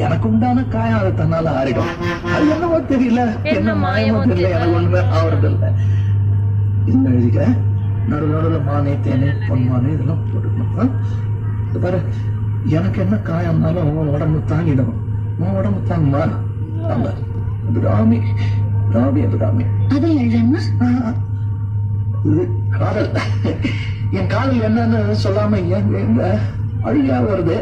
எனக்கு உண்டான காயம் அது தன்னால ஆறிடும். அது என்னவோ தெரியல, என்ன மாயமோ தெரியல, எனக்கு ஒண்ணுமே ஆவறது இல்ல. இது எழுதிக்க, நடுநடுல மானே தேனே பொன்மானே இதெல்லாம் போட்டுக்கணும். பாரு, எனக்கு என்ன காயம்னாலும் உன் உடம்பு தாங்கிடும். உன் உடம்பு தாங்குமா? அபிராமி, ராமி அபிராமி. அதை எழுதணுமா? இது காதல். என் காதல் என்னன்னு சொல்லாம எங்க அழியா வருது.